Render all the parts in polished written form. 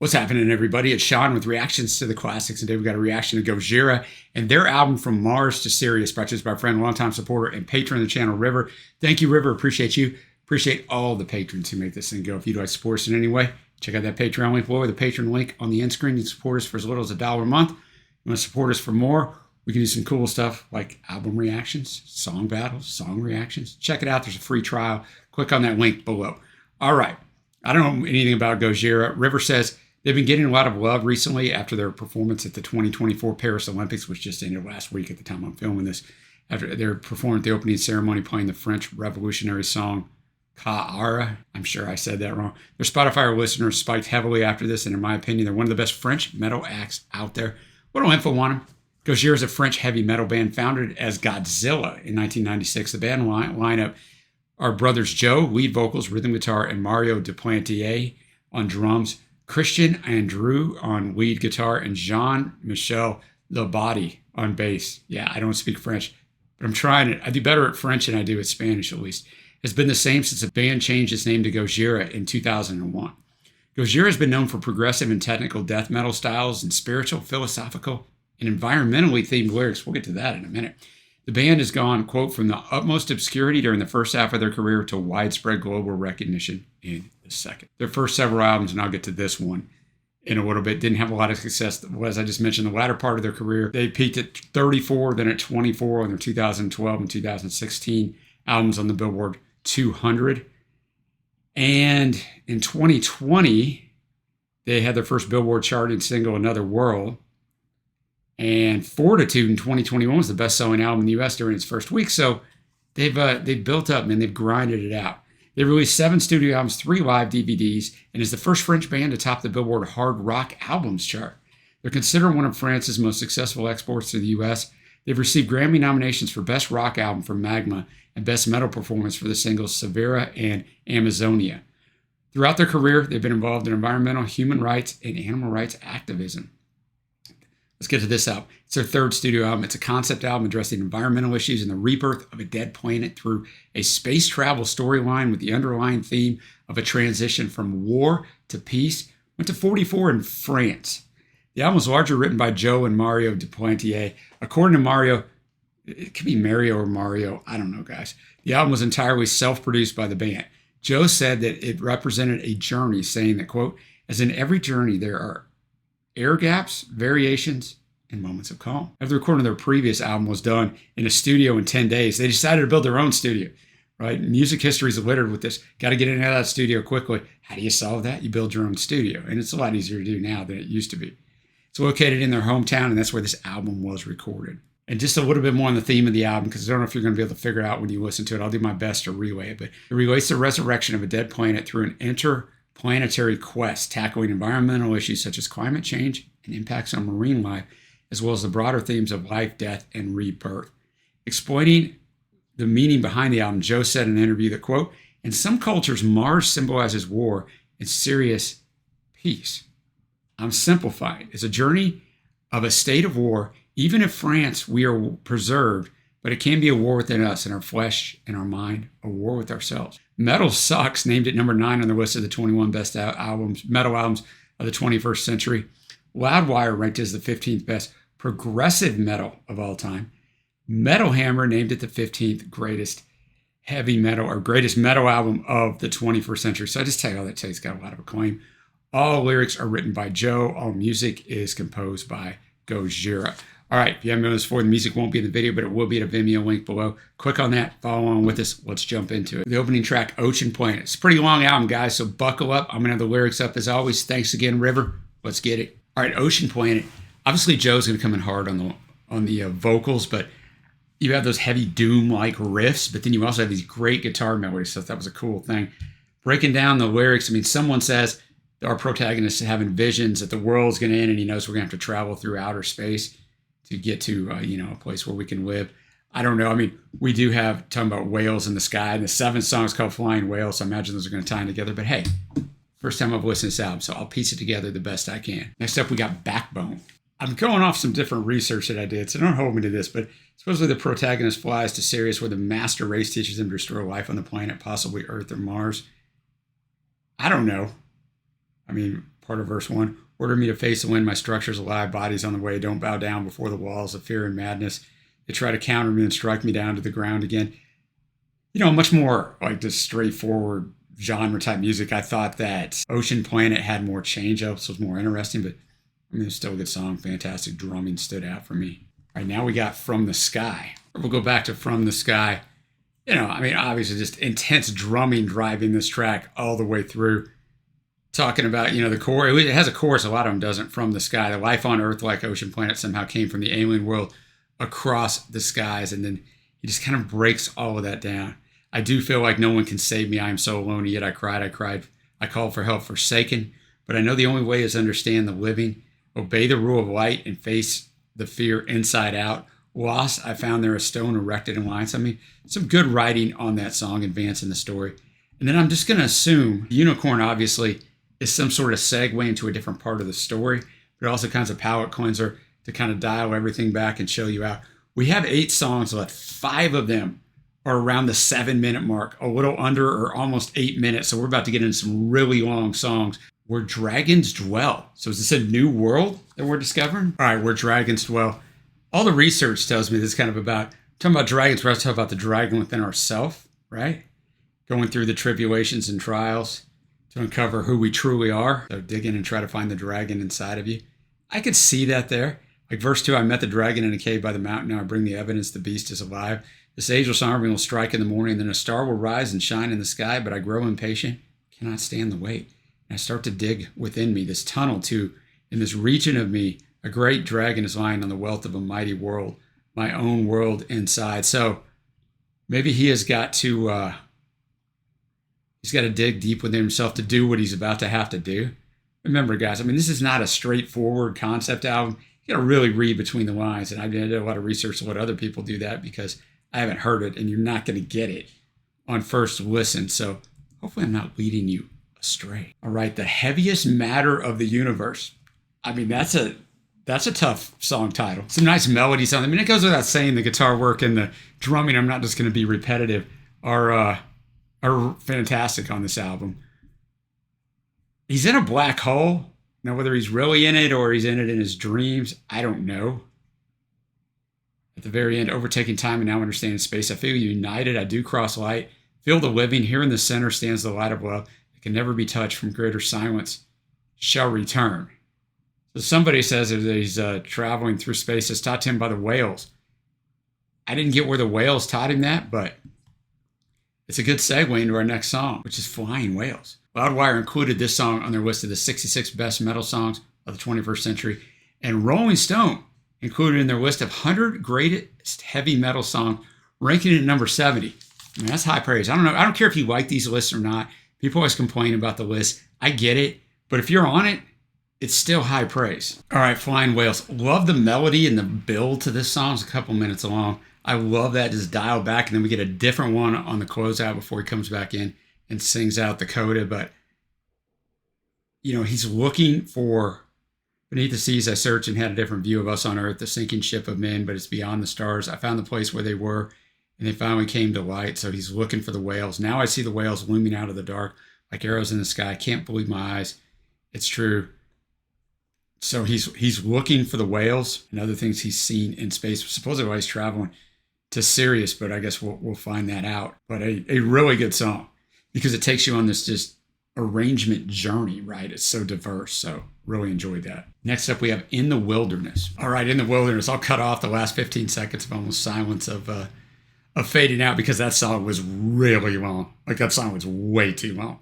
What's happening, everybody? It's Sean with reactions to the classics, and today we got a reaction to Gojira and their album From Mars to Sirius, purchased by my friend, longtime supporter, and patron of the channel, River. Thank you, River. Appreciate you. Appreciate all the patrons who make this thing go. If you'd like to support us in any way, check out that Patreon link below, or the Patreon link on the end screen. You can support us for as little as $1 a month. You want to support us for more? We can do some cool stuff like album reactions, song battles, song reactions. Check it out. There's a free trial. Click on that link below. All right. I don't know anything about Gojira. River says they've been getting a lot of love recently after their performance at the 2024 Paris Olympics, which just ended last week at the time I'm filming this. After their performance at the opening ceremony playing the French revolutionary song Gojira. I'm sure I said that wrong. Their Spotify listeners spiked heavily after this, and in my opinion, they're one of the best French metal acts out there. Little info on them. Gojira is a French heavy metal band founded as Godzilla in 1996. The band lineup are brothers Joe, lead vocals, rhythm guitar, and Mario Duplantier on drums, Christian Andrew on lead guitar, and Jean-Michel Labadie on bass. Yeah, I don't speak French, but I'm trying it. I do better at French than I do at Spanish, at least. It's been the same since the band changed its name to Gojira in 2001. Gojira has been known for progressive and technical death metal styles and spiritual, philosophical, and environmentally themed lyrics. We'll get to that in a minute. The band has gone, quote, from the utmost obscurity during the first half of their career to widespread global recognition in the second. Their first several albums, and I'll get to this one in a little bit, didn't have a lot of success. As I just mentioned, the latter part of their career, they peaked at 34, then at 24 on their 2012 and 2016 albums on the Billboard 200. And in 2020, they had their first Billboard charting single, Another World. And Fortitude in 2021 was the best-selling album in the U.S. during its first week. So they've built up, man. They've grinded it out. They released 7 studio albums, 3 live DVDs, and is the first French band to top the Billboard Hard Rock Albums chart. They're considered one of France's most successful exports to the U.S. They've received Grammy nominations for Best Rock Album for Magma and Best Metal Performance for the singles Severa and Amazonia. Throughout their career, they've been involved in environmental, human rights, and animal rights activism. Let's get to this album. It's their 3rd studio album. It's a concept album addressing environmental issues and the rebirth of a dead planet through a space travel storyline with the underlying theme of a transition from war to peace. Went to 44 in France. The album was largely written by Joe and Mario Duplantier. According to Mario, it could be Mario or Mario, I don't know, guys. The album was entirely self-produced by the band. Joe said that it represented a journey, saying that, quote, as in every journey, there are air gaps, variations, and moments of calm. After the recording of their previous album was done in a studio in 10 days, they decided to build their own studio, right? Music history is littered with this. Got to get in and out of that studio quickly. How do you solve that? You build your own studio. And it's a lot easier to do now than it used to be. It's located in their hometown, and that's where this album was recorded. And just a little bit more on the theme of the album, because I don't know if you're going to be able to figure it out when you listen to it. I'll do my best to relay it. But it relates the resurrection of a dead planet through an interplanetary quest, tackling environmental issues such as climate change and impacts on marine life, as well as the broader themes of life, death, and rebirth. Explaining the meaning behind the album, Joe said in an interview that, quote, in some cultures, Mars symbolizes war and Sirius, peace. I'm simplifying. It's a journey of a state of war. Even in France, we are preserved, but it can be a war within us, in our flesh, in our mind, a war with ourselves. Metal Sucks named it number 9 on the list of the 21 best metal albums of the 21st century. Loudwire ranked as the 15th best progressive metal of all time. Metal Hammer named it the 15th greatest heavy metal or greatest metal album of the 21st century. So I just tell you all that it's got a lot of acclaim. All lyrics are written by Joe. All music is composed by Gojira. All right, if you haven't known this before, the music won't be in the video, but it will be at a Vimeo link below. Click on that, follow along with us. Let's jump into it. The opening track, Ocean Planet. It's a pretty long album, guys, so buckle up. I'm going to have the lyrics up as always. Thanks again, River. Let's get it. All right, Ocean Planet. Obviously, Joe's going to come in hard on the vocals, but you have those heavy doom-like riffs, but then you also have these great guitar melodies, so that was a cool thing. Breaking down the lyrics, I mean, someone says our protagonist is having visions that the world's going to end, and he knows we're going to have to travel through outer space to get to, a place where we can live. I don't know. I mean, we do have talking about whales in the sky, and the 7th song is called Flying Whales, so I imagine those are going to tie in together, but hey, first time I've listened to this album, so I'll piece it together the best I can. Next up, we got Backbone. I'm going off some different research that I did, so don't hold me to this, but supposedly the protagonist flies to Sirius where the master race teaches him to restore life on the planet, possibly Earth or Mars. I don't know. I mean, part of verse 1. Order me to face the wind, my structure's alive, body's on the way, don't bow down before the walls of fear and madness. They try to counter me and strike me down to the ground again. You know, much more like just straightforward genre type music. I thought that Ocean Planet had more change-ups, was more interesting, but I mean, it's still a good song. Fantastic drumming stood out for me. All right, now we got From the Sky. We'll go back to From the Sky. You know, I mean, obviously just intense drumming driving this track all the way through. Talking about, you know, the chorus. It has a chorus, a lot of them doesn't. From the sky. The life on Earth, like Ocean Planet, somehow came from the alien world across the skies. And then he just kind of breaks all of that down. I do feel like no one can save me. I am so alone. Yet I cried. I called for help, forsaken. But I know the only way is understand the living, obey the rule of light, and face the fear inside out. Lost, I found there a stone erected in lines. I mean, some good writing on that song, advancing the story. And then I'm just going to assume Unicorn, obviously, is some sort of segue into a different part of the story, but also kind of a palate cleanser to kind of dial everything back and show you out. We have 8 songs left. 5 of them are around the 7-minute mark, a little under or almost 8 minutes. So we're about to get into some really long songs where dragons dwell. So is this a new world that we're discovering? All right, where dragons dwell. All the research tells me this is kind of about, talking about dragons, we're also talking about the dragon within ourselves, right? Going through the tribulations and trials to uncover who we truly are. So dig in and try to find the dragon inside of you. I could see that there. Like verse 2, I met the dragon in a cave by the mountain. Now I bring the evidence the beast is alive. This angel army will strike in the morning. Then a star will rise and shine in the sky. But I grow impatient, cannot stand the wait. And I start to dig within me, this tunnel too. In this region of me, a great dragon is lying on the wealth of a mighty world. My own world inside. So maybe he has got to... He's got to dig deep within himself to do what he's about to have to do. Remember, guys, I mean, this is not a straightforward concept album. You got to really read between the lines. And I did a lot of research to let other people do that because I haven't heard it and you're not going to get it on first listen. So hopefully I'm not leading you astray. All right, the heaviest matter of the universe. I mean, that's a tough song title. Some nice melodies on it. I mean, it goes without saying the guitar work and the drumming, I'm not just going to be repetitive, are fantastic on this album. He's in a black hole. Now, whether he's really in it or he's in it in his dreams, I don't know. At the very end, overtaking time and now understanding space, I feel united. I do cross light. Feel the living. Here in the center stands the light of love. It can never be touched from greater silence. Shall return. So somebody says that he's traveling through space. It's taught to him by the whales. I didn't get where the whales taught him that, but it's a good segue into our next song, which is Flying Whales. Loudwire included this song on their list of the 66 best metal songs of the 21st century, and Rolling Stone included in their list of 100 greatest heavy metal songs, ranking it at number 70. I mean, that's high praise. I don't know. I don't care if you like these lists or not. People always complain about the list. I get it. But if you're on it, it's still high praise. All right, Flying Whales. Love the melody and the build to this song. It's a couple minutes long. I love that, just dial back, and then we get a different one on the closeout before he comes back in and sings out the coda. But, you know, he's looking for, beneath the seas I searched and had a different view of us on earth, the sinking ship of men, but it's beyond the stars. I found the place where they were, and they finally came to light. So he's looking for the whales. Now I see the whales looming out of the dark like arrows in the sky. I can't believe my eyes. It's true. So he's looking for the whales and other things he's seen in space. Supposedly while he's traveling to Sirius, but I guess we'll find that out. But a really good song because it takes you on this just arrangement journey, right? It's so diverse. So really enjoyed that. Next up, we have In the Wilderness. All right, In the Wilderness. I'll cut off the last 15 seconds of almost silence of fading out because that song was really long. Like that song was way too long.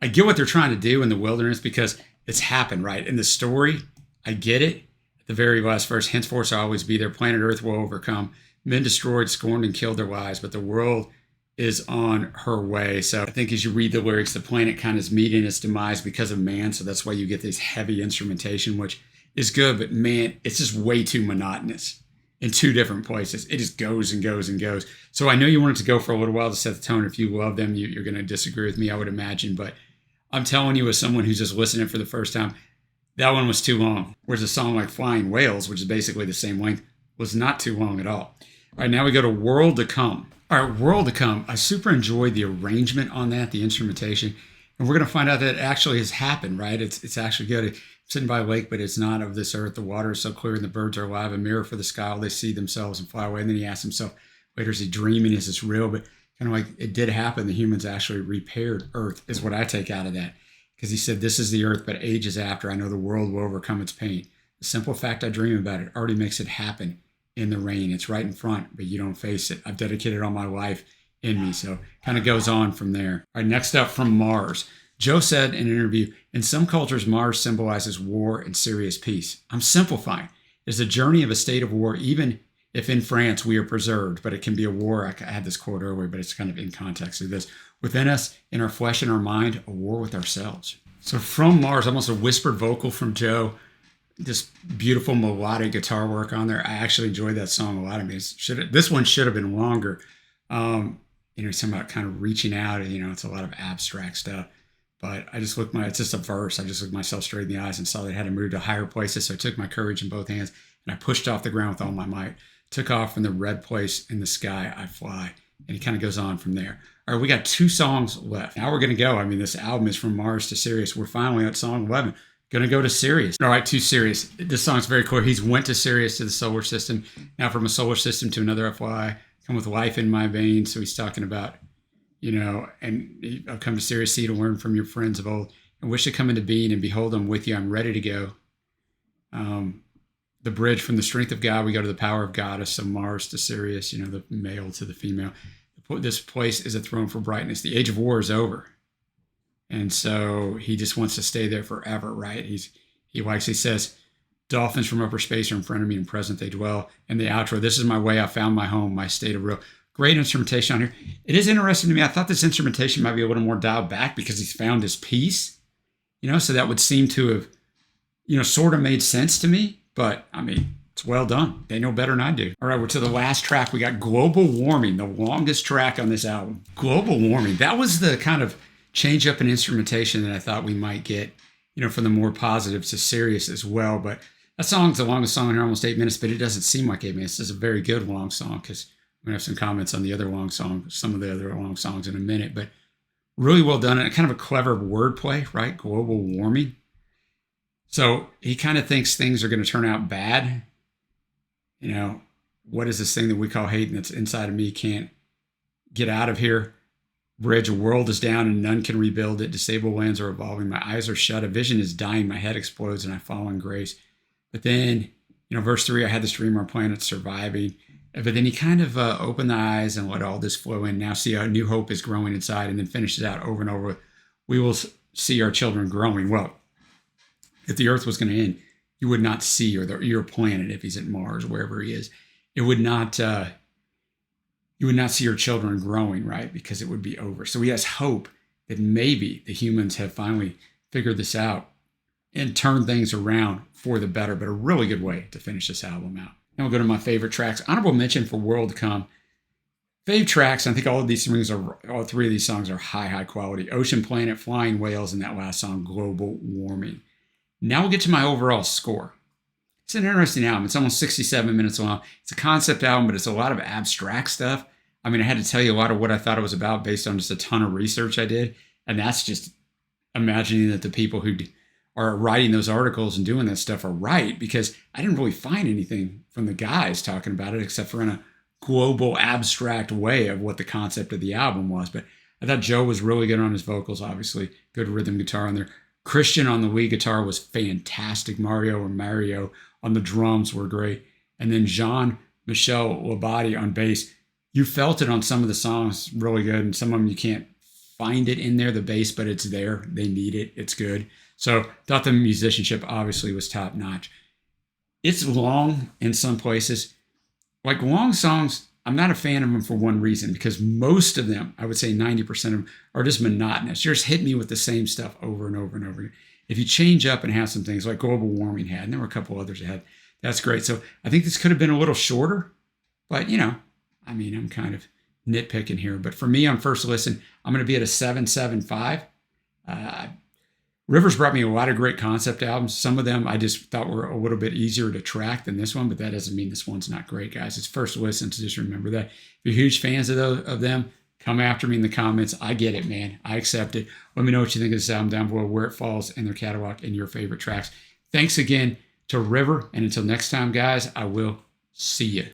I get what they're trying to do in the wilderness because it's happened, right? In the story, I get it. At the very last verse, henceforth shall always be there. Planet Earth will overcome. Men destroyed, scorned, and killed their lives, but the world is on her way. So I think as you read the lyrics, the planet kind of is meeting its demise because of man. So that's why you get this heavy instrumentation, which is good. But man, it's just way too monotonous in two different places. It just goes and goes and goes. So I know you want it to go for a little while to set the tone. If you love them, you're going to disagree with me, I would imagine. But I'm telling you, as someone who's just listening for the first time, that one was too long. Whereas a song like Flying Whales, which is basically the same length, was not too long at all. All right, now we go to World to Come. All right, World to Come. I super enjoyed the arrangement on that, the instrumentation. And And we're going to find out that it actually has happened, right? It's actually good. I'm sitting by a lake, but it's not of this earth. The water is so clear and the birds are alive, a mirror for the sky. All they see themselves and fly away. And then he asks himself, later, is he dreaming? Is this real? But kind of like it did happen. The humans actually repaired Earth is what I take out of that. Because he said, this is the earth, but ages after, I know the world will overcome its pain. The simple fact I dream about it already makes it happen in the rain. It's right in front, but you don't face it. I've dedicated all my life in me. So kind of goes on from there. All right, next up from Mars. Joe said in an interview, in some cultures, Mars symbolizes war and serious peace. I'm simplifying. It's a journey of a state of war, even if in France we are preserved, but it can be a war. I had this quote earlier, but it's kind of in context of this. Within us, in our flesh and our mind, a war with ourselves. So from Mars, almost a whispered vocal from Joe, this beautiful melodic guitar work on there. I actually enjoyed that song a lot. I mean, this one should have been longer. He's talking about kind of reaching out, and, it's a lot of abstract stuff. But I just it's just a verse. I just looked myself straight in the eyes and saw that I had to move to higher places. So I took my courage in both hands and I pushed off the ground with all my might. Took off from the red place in the sky, I fly. And he kind of goes on from there. All right, we got 2 songs left. Now we're going to go. I mean, this album is from Mars to Sirius. We're finally at song 11. Going to go to Sirius. All right, to Sirius. This song's very clear. He's went to Sirius, to the solar system. Now from a solar system to another FY. Come with life in my veins. So he's talking about, and I've come to Sirius C to learn from your friends of old. And wish to come into being, and behold, I'm with you. I'm ready to go. The bridge from the strength of God, we go to the power of Goddess. So Mars to Sirius, the male to the female. This place is a throne for brightness. The age of war is over. And so he just wants to stay there forever, right? He says, dolphins from upper space are in front of me, in present they dwell. And the outro, this is my way, I found my home, my state of real. Great instrumentation on here. It is interesting to me. I thought this instrumentation might be a little more dialed back because he's found his peace, so that would seem to have, sort of made sense to me. But, I mean, it's well done. They know better than I do. All right, we're to the last track. We got Global Warming, the longest track on this album. Global Warming. That was the kind of change up in instrumentation that I thought we might get, from the more positive to Sirius as well. But that song's the longest song in here, almost 8 minutes, but it doesn't seem like 8 minutes. It's a very good long song because I'm going to have some comments on the other long song, some of the other long songs in a minute. But really well done. And kind of a clever wordplay, right? Global warming. So he kind of thinks things are going to turn out bad. What is this thing that we call hate and that's inside of me can't get out of here? Bridge, a world is down and none can rebuild it. Disabled lands are evolving. My eyes are shut. A vision is dying. My head explodes and I fall in grace. But then, verse 3, I had this dream our planet's surviving. But then he kind of opened the eyes and let all this flow in. Now see a new hope is growing inside, and then finishes out over and over with, we will see our children growing. Well, if the earth was going to end, you would not see, your planet, if he's at Mars, wherever he is, it would not, you would not see your children growing, right? Because it would be over. So he has hope that maybe the humans have finally figured this out and turned things around for the better, but a really good way to finish this album out. Now we'll go to my favorite tracks. Honorable mention for World to Come. Fave tracks, I think all 3 of these songs are high quality. Ocean Planet, Flying Whales, and that last song, Global Warming. Now we'll get to my overall score. It's an interesting album. It's almost 67 minutes long. It's a concept album, but it's a lot of abstract stuff. I mean, I had to tell you a lot of what I thought it was about based on just a ton of research I did. And that's just imagining that the people who are writing those articles and doing that stuff are right, because I didn't really find anything from the guys talking about it except for in a global abstract way of what the concept of the album was. But I thought Joe was really good on his vocals, obviously. Good rhythm guitar on there. Christian on the lead guitar was fantastic. Mario on the drums were great. And then Jean-Michel Labate on bass. You felt it on some of the songs really good, and some of them you can't find it in there, the bass, but it's there. They need it. It's good. So thought the musicianship obviously was top notch. It's long in some places. Like long songs, I'm not a fan of them for one reason, because most of them, I would say 90% of them, are just monotonous. You're just hitting me with the same stuff over and over and over again. If you change up and have some things like Global Warming had, and there were a couple others that had, that's great. So I think this could have been a little shorter, but I'm kind of nitpicking here. But for me on first listen, I'm going to be at a 7.75. Rivers brought me a lot of great concept albums. Some of them I just thought were a little bit easier to track than this one, but that doesn't mean this one's not great, guys. It's first listen, so just remember that. If you're huge fans of them, Come after me in the comments. I get it, man. I accept it. Let me know what you think of this album down below, where it falls in their catalog and your favorite tracks. Thanks again to River. And until next time, guys, I will see you.